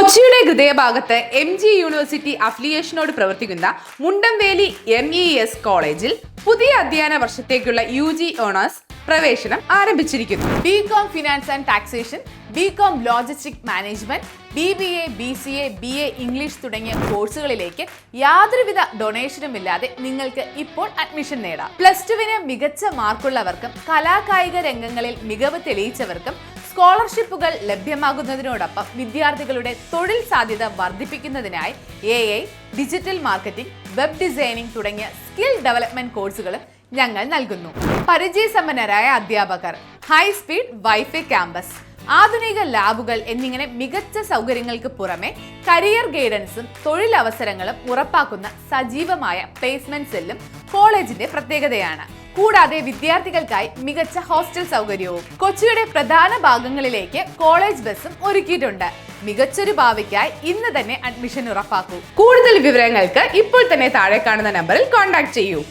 കൊച്ചിയുടെ ഹൃദയഭാഗത്ത് MG university അഫിലിയേഷനോട് പ്രവർത്തിക്കുന്ന മുണ്ടംവേലി MES കോളേജിൽ പുതിയ അധ്യയന വർഷത്തേക്കുള്ള UG ഓണേഴ്സ് പ്രവേശനം ആരംഭിച്ചിരിക്കുന്നു. BCom finance and taxation, BCom logistic management, BBA, BCA, BA English തുടങ്ങിയ കോഴ്സുകളിലേക്ക് യാതൊരുവിധ ഡൊണേഷനും ഇല്ലാതെ നിങ്ങൾക്ക് ഇപ്പോൾ അഡ്മിഷൻ നേടാം. +2 മികച്ച മാർക്കുള്ളവർക്കും കലാകായിക രംഗങ്ങളിൽ മികവ് തെളിയിച്ചവർക്കും സ്കോളർഷിപ്പുകൾ ലഭ്യമാകുന്നതിനോടൊപ്പം വിദ്യാർത്ഥികളുടെ തൊഴിൽ സാധ്യത വർദ്ധിപ്പിക്കുന്നതിനായി AI, digital marketing, web designing തുടങ്ങിയ സ്കിൽ ഡെവലപ്മെന്റ് കോഴ്സുകളും ഞങ്ങൾ നൽകുന്നു. പരിചയസമ്പന്നരായ അധ്യാപകർ, ഹൈ സ്പീഡ് വൈഫൈ ക്യാമ്പസ്, ആധുനിക ലാബുകൾ എന്നിങ്ങനെ മികച്ച സൗകര്യങ്ങൾക്ക് പുറമെ കരിയർ ഗൈഡൻസും തൊഴിലവസരങ്ങളും ഉറപ്പാക്കുന്ന സജീവമായ പ്ലേസ്മെന്റ് സെല്ലും കോളേജിന്റെ പ്രത്യേകതയാണ്. കൂടാതെ വിദ്യാർത്ഥികൾക്കായി മികച്ച ഹോസ്റ്റൽ സൗകര്യവും കൊച്ചിയുടെ പ്രധാന ഭാഗങ്ങളിലേക്ക് കോളേജ് ബസ്സും ഒരുക്കിയിട്ടുണ്ട്. മികച്ചൊരു ഭാവിക്കായി ഇന്ന് തന്നെ അഡ്മിഷൻ ഉറപ്പാക്കൂ. കൂടുതൽ വിവരങ്ങൾക്ക് ഇപ്പോൾ തന്നെ താഴെ കാണുന്ന നമ്പറിൽ കോൺടാക്ട് ചെയ്യൂ.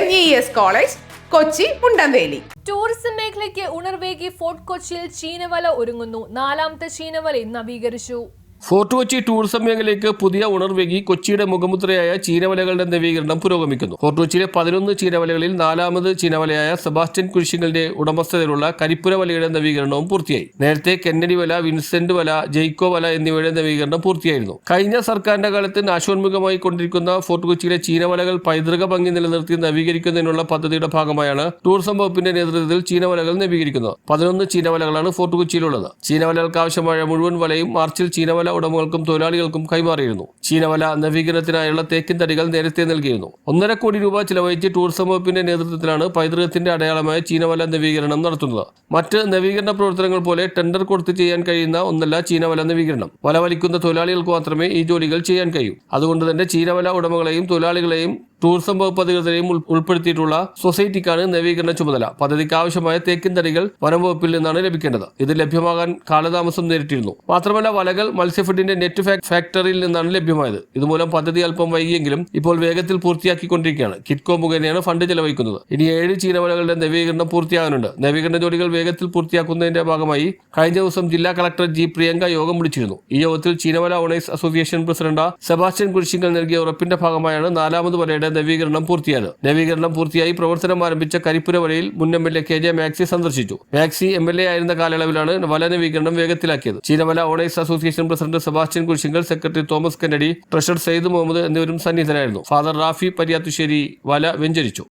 MES college, Kochi, Mundamveli. Tourism മേഖലയ്ക്ക് ഉണർവേകി ഫോർട്ട് കൊച്ചിയിൽ ചീനവല ഒരുങ്ങുന്നു. 4ാമത്തെ ചീനവലയും നവീകരിച്ചു. ഫോർട്ട് കൊച്ചി ടൂറിസം മേഖലയ്ക്ക് പുതിയ ഉണർവേകി കൊച്ചിയുടെ മുഖമുദ്രയായ ചീനവലകളുടെ നവീകരണം പുരോഗമിക്കുന്നു. ഫോർട്ട് കൊച്ചിയിലെ 11 ചീനവലകളിൽ 4ാമത് ചീനവലയായ സെബാസ്റ്റ്യൻ കുരിശിങ്കലിന്റെ ഉടമസ്ഥതയിലുള്ള കരിപ്പുര വലയുടെ നവീകരണവും പൂർത്തിയായി. നേരത്തെ കെന്നഡി വല, വിൻസെന്റ് വല, ജെയ്ക്കോ വല എന്നിവയുടെ നവീകരണം പൂർത്തിയായിരുന്നു. കഴിഞ്ഞ സർക്കാരിന്റെ കാലത്ത് നാശോന്മുഖമായി കൊണ്ടിരിക്കുന്ന ഫോർട്ട് കൊച്ചിയിലെ ചീനവലകൾ പൈതൃക ഭംഗി നിലനിർത്തി നവീകരിക്കുന്നതിനുള്ള പദ്ധതിയുടെ ഭാഗമായാണ് ടൂറിസം വകുപ്പിന്റെ നേതൃത്വത്തിൽ ചീനവലകൾ നവീകരിക്കുന്നത്. 11 ചീനവലകളാണ് ഫോർട്ട് കൊച്ചിയിലുള്ളത്. ചീനവലകൾക്ക് ആവശ്യമായ മുഴുവൻ വലയും മാർച്ചിൽ ചീനവല ഉടമകൾക്കും തൊഴിലാളികൾക്കും കൈമാറിയിരുന്നു. ചീനവല നവീകരണത്തിനായുള്ള തേക്കിൻ തടികൾ നേരത്തെ നൽകിയിരുന്നു. 1.5 കോടി രൂപ ചിലവഴിച്ച് ടൂറിസം വകുപ്പിന്റെ നേതൃത്വത്തിലാണ് പൈതൃകത്തിന്റെ അടയാളമായ ചീനവല നവീകരണം നടത്തുന്നത്. മറ്റ് നവീകരണ പ്രവർത്തനങ്ങൾ പോലെ ടെൻഡർ കൊടുത്ത് ചെയ്യാൻ കഴിയുന്ന ഒന്നല്ല ചീനവല നവീകരണം. വല വലിക്കുന്ന തൊഴിലാളികൾക്ക് മാത്രമേ ഈ ജോലികൾ ചെയ്യാൻ കഴിയൂ. അതുകൊണ്ട് തന്നെ ചീനവല ഉടമകളെയും തൊഴിലാളികളെയും ടൂറിസം വകുപ്പ് അധികൃതരെയും ഉൾപ്പെടുത്തിയിട്ടുള്ള സൊസൈറ്റിക്കാണ് നവീകരണ ചുമതല. പദ്ധതിക്ക് ആവശ്യമായ തേക്കിൻ തടികൾ വനം വകുപ്പിൽ നിന്നാണ് ലഭിക്കേണ്ടത്. ഇത് ലഭ്യമാകാൻ കാലതാമസം നേരിട്ടിരുന്നു. മാത്രമല്ല വലകൾ മത്സ്യഫെഡിന്റെ നെറ്റ് ഫാക്ടറിയിൽ നിന്നാണ് ലഭ്യമായത്. ഇതുമൂലം പദ്ധതി അല്പം വൈകിയെങ്കിലും ഇപ്പോൾ വേഗത്തിൽ പൂർത്തിയാക്കിക്കൊണ്ടിരിക്കുകയാണ്. കിറ്റ്കോ മുഖേനയാണ് ഫണ്ട് ചെലവഴിക്കുന്നത്. ഇനി 7 ചീനവലകളുടെ നവീകരണം പൂർത്തിയാകാനുണ്ട്. നവീകരണ ജോലികൾ വേഗത്തിൽ പൂർത്തിയാക്കുന്നതിന്റെ ഭാഗമായി കഴിഞ്ഞ ദിവസം ജില്ലാ കളക്ടർ G. പ്രിയങ്ക യോഗം വിളിച്ചിരുന്നു. ഈ യോഗത്തിൽ ചീനവല owners association president Sebastian Kurisinkal നൽകിയ ഉറപ്പിന്റെ ഭാഗമായാണ് 4ാമത് വലയുടെ നവീകരണം പൂർത്തിയായത്. നവീകരണം പൂർത്തിയായി പ്രവർത്തനം ആരംഭിച്ച കരിപ്പുര വലയിൽ മുൻ MLA KJ മാക്സി സന്ദർശിച്ചു. മാക്സി MLA ആയിരുന്ന കാലയളവിലാണ് വല നവീകരണം വേഗത്തിലാക്കിയത്. ചീനവല owners association president Sebastian Kurisinkal, secretary Thomas Kennedy, treasurer Syed Muhammad എന്നിവരും സന്നിഹിതരായിരുന്നു. ഫാദർ റാഫി പരിയാത്തുശ്ശേരി വല വെഞ്ചരിച്ചു.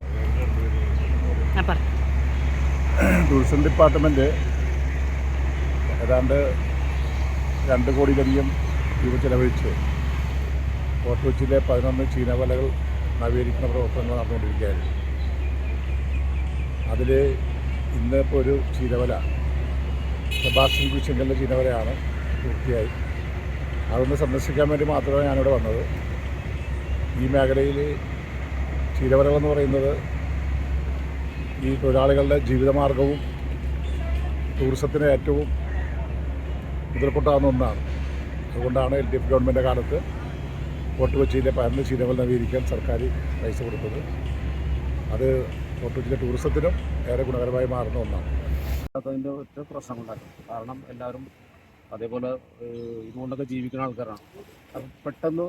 ടൂറിസം ഡിപ്പാർട്ട്മെന്റ് ഏതാണ്ട് 2 കോടിയിലധികം രൂപ ചെലവഴിച്ച് ഫോർട്ട് കൊച്ചിയിലെ 11 ചീനവലകൾ നവീകരിക്കുന്ന പ്രവർത്തനങ്ങൾ നടന്നുകൊണ്ടിരിക്കുകയായിരുന്നു. അതിൽ ഇന്നിപ്പോൾ ഒരു ചീനവല സെബാസ്റ്റ്യൻ കുരിശിങ്കലിൻ്റെ ചീനവലയാണ് പൂർത്തിയായി. അതൊന്ന് സന്ദർശിക്കാൻ വേണ്ടി മാത്രമാണ് ഞാനിവിടെ വന്നത്. ഈ മേഖലയിൽ ചീനവലകളെന്ന് പറയുന്നത് ഈ തൊഴിലാളികളുടെ ജീവിതമാർഗവും ടൂറിസത്തിന് ഏറ്റവും മുതൽക്കൂട്ടാവുന്ന ഒന്നാണ്. അതുകൊണ്ടാണ് LDF ഗവൺമെൻറ് കാലത്ത് ഫോർട്ട് കൊച്ചിയിലെ 11 ചീനവല നവീകരിക്കാൻ സർക്കാർ പൈസ കൊടുത്തത്. അത് ഫോർട്ട് കൊച്ചിയിലെ ടൂറിസത്തിനും ഏറെ ഗുണകരമായി മാറുന്ന ഒന്നാണ്. അതിൻ്റെ ഒറ്റ പ്രശ്നം കൊണ്ടാണ്. കാരണം എല്ലാവരും അതേപോലെ ഇതുകൊണ്ടൊക്കെ ജീവിക്കുന്ന ആൾക്കാരാണ്. അത് പെട്ടെന്ന്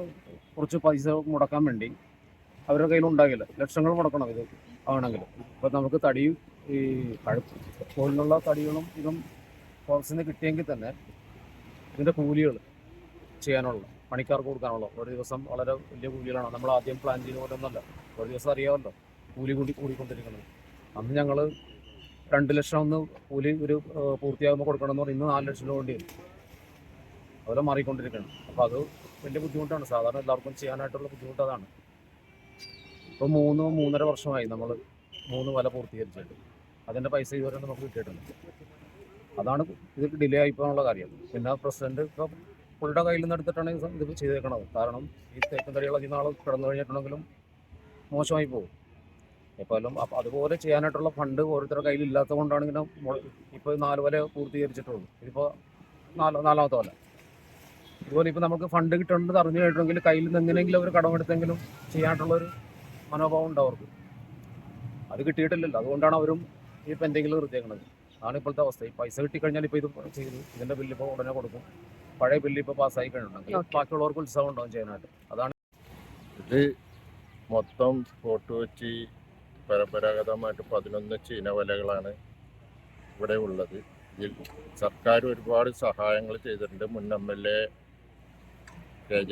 കുറച്ച് പൈസ മുടക്കാൻ വേണ്ടി അവരുടെ കയ്യിലുണ്ടാകില്ല. ലക്ഷങ്ങൾ മുടക്കണം ഇത് ആണെങ്കിൽ. അപ്പോൾ നമുക്ക് തടിയും ഈ പോലുള്ള തടികളും ഇതും ഫോറസ്റ്റിൽ നിന്ന് കിട്ടിയെങ്കിൽ തന്നെ ഇതിൻ്റെ കൂലികൾ ചെയ്യാനുള്ള, പണിക്കാർക്ക് കൊടുക്കാനുള്ള ഒരു ദിവസം വളരെ വലിയ കൂലികളാണ്. നമ്മൾ ആദ്യം പ്ലാൻ ചെയ്യുന്ന പോലെ ഒന്നല്ല. ഒരു ദിവസം അറിയാമല്ലോ കൂലി കൂടിക്കൊണ്ടിരിക്കുന്നത്. അന്ന് ഞങ്ങൾ 2 ലക്ഷം ഒന്ന് കൂലി ഒരു പൂർത്തിയാകുമ്പോൾ കൊടുക്കണമെന്ന് പറഞ്ഞാൽ ഇന്ന് 4 ലക്ഷം രൂപ വേണ്ടി വരും. അതുപോലെ മാറിക്കൊണ്ടിരിക്കണം. അപ്പോൾ അത് വലിയ ബുദ്ധിമുട്ടാണ്. സാധാരണ എല്ലാവർക്കും ചെയ്യാനായിട്ടുള്ള ബുദ്ധിമുട്ട് അതാണ്. ഇപ്പോൾ 3.5 വർഷമായി നമ്മൾ 3 വല പൂർത്തീകരിച്ചിട്ട്. അതിൻ്റെ പൈസ ഇതുവരെ നമുക്ക് കിട്ടിയിട്ടുണ്ട്. അതാണ് ഇത് ഡിലേ ആയിപ്പോകാനുള്ള കാര്യം. പിന്നെ പ്രസിഡന്റ് ഇപ്പോൾ പുള്ളിയുടെ കയ്യിൽ നിന്ന് എടുത്തിട്ടാണ് ഇത് ചെയ്തേക്കണത്. കാരണം ഈ തേക്കും തടികളൊക്കെ നാളെ കിടന്നു കഴിഞ്ഞിട്ടുണ്ടെങ്കിലും മോശമായി പോകും എപ്പോഴും. അപ്പോൾ അതുപോലെ ചെയ്യാനായിട്ടുള്ള ഫണ്ട് ഓരോരുത്തരുടെ കയ്യിൽ ഇല്ലാത്തത് കൊണ്ടാണ് ഇങ്ങനെ ഇപ്പോൾ 4 വല പൂർത്തീകരിച്ചിട്ടുള്ളൂ. ഇതിപ്പോൾ 4ാമത്തെ വല. ഇതുപോലെ ഇപ്പോൾ നമുക്ക് ഫണ്ട് കിട്ടേണ്ടത് അറിഞ്ഞു കഴിഞ്ഞിട്ടുണ്ടെങ്കിൽ കയ്യിൽ നിന്ന് എങ്ങനെയെങ്കിലും അവർ കടമെടുത്തെങ്കിലും ചെയ്യാനായിട്ടുള്ളൊരു മനോഭാവം ഉണ്ട് അവർക്ക്. അത് കിട്ടിയിട്ടില്ലല്ലോ. അതുകൊണ്ടാണ് അവരും ഈ പെൻഡിങ്ങിൽ നിർത്തിയേക്കുന്നത്. ആണ് ഇപ്പോഴത്തെ അവസ്ഥ. ഈ പൈസ കിട്ടിക്കഴിഞ്ഞാൽ ഇപ്പോൾ ഇത് ചെയ്തു, ഇതിൻ്റെ ബില്ല് ഇപ്പോൾ ഉടനെ കൊടുക്കും. പഴയ ബില്ല് ഇപ്പോൾ പാസ്സായി കഴിഞ്ഞിട്ടുണ്ടെങ്കിൽ ബാക്കിയുള്ളവർക്ക് ഉത്സവം ഉണ്ടാവും ചെയ്യാനായിട്ട്. അതാണ് ഇത് മൊത്തം ഫോർട്ട് കൊച്ചി പരമ്പരാഗതമായിട്ട് 11 ചീനവലകളാണ് ഇവിടെ ഉള്ളത്. ഇതിൽ സർക്കാർ ഒരുപാട് സഹായങ്ങൾ ചെയ്തിട്ടുണ്ട്. മുൻ MLA KJ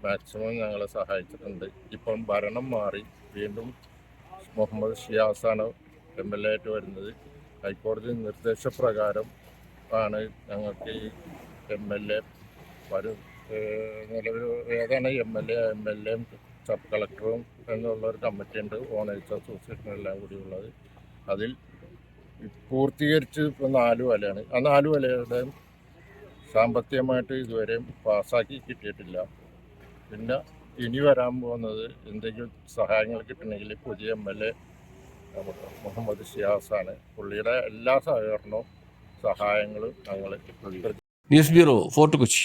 മാക്സിമം ഞങ്ങളെ സഹായിച്ചിട്ടുണ്ട്. ഇപ്പം ഭരണം മാറി വീണ്ടും മുഹമ്മദ് ഷിയാസാണ് MLA ആയിട്ട് വരുന്നത്. ഹൈക്കോടതി നിർദ്ദേശപ്രകാരം ആണ് ഞങ്ങൾക്ക് ഈ MLA നിലവിൽ ഏതാണ് MLA സബ് കളക്ടറും എന്നുള്ള ഒരു കമ്മിറ്റി ഉണ്ട്, ഓണേഴ്സ് അസോസിയേഷൻ എല്ലാം കൂടി ഉള്ളത്. അതിൽ പൂർത്തീകരിച്ച് ഇപ്പോൾ 4 വലയാണ്. ആ 4 വലയുടെ സാമ്പത്തികമായിട്ട് ഇതുവരെ പാസ്സാക്കി കിട്ടിയിട്ടില്ല. പിന്നെ ഇനി വരാൻ പോകുന്നത് എന്തെങ്കിലും സഹായങ്ങൾ കിട്ടണമെങ്കിൽ പുതിയ MLA മുഹമ്മദ് ഷിയാസാണ്. പുള്ളിയുടെ എല്ലാ സഹകരണവും സഹായങ്ങളും ഞങ്ങൾ ന്യൂസ് ബ്യൂറോ, ഫോർട്ട് കൊച്ചി.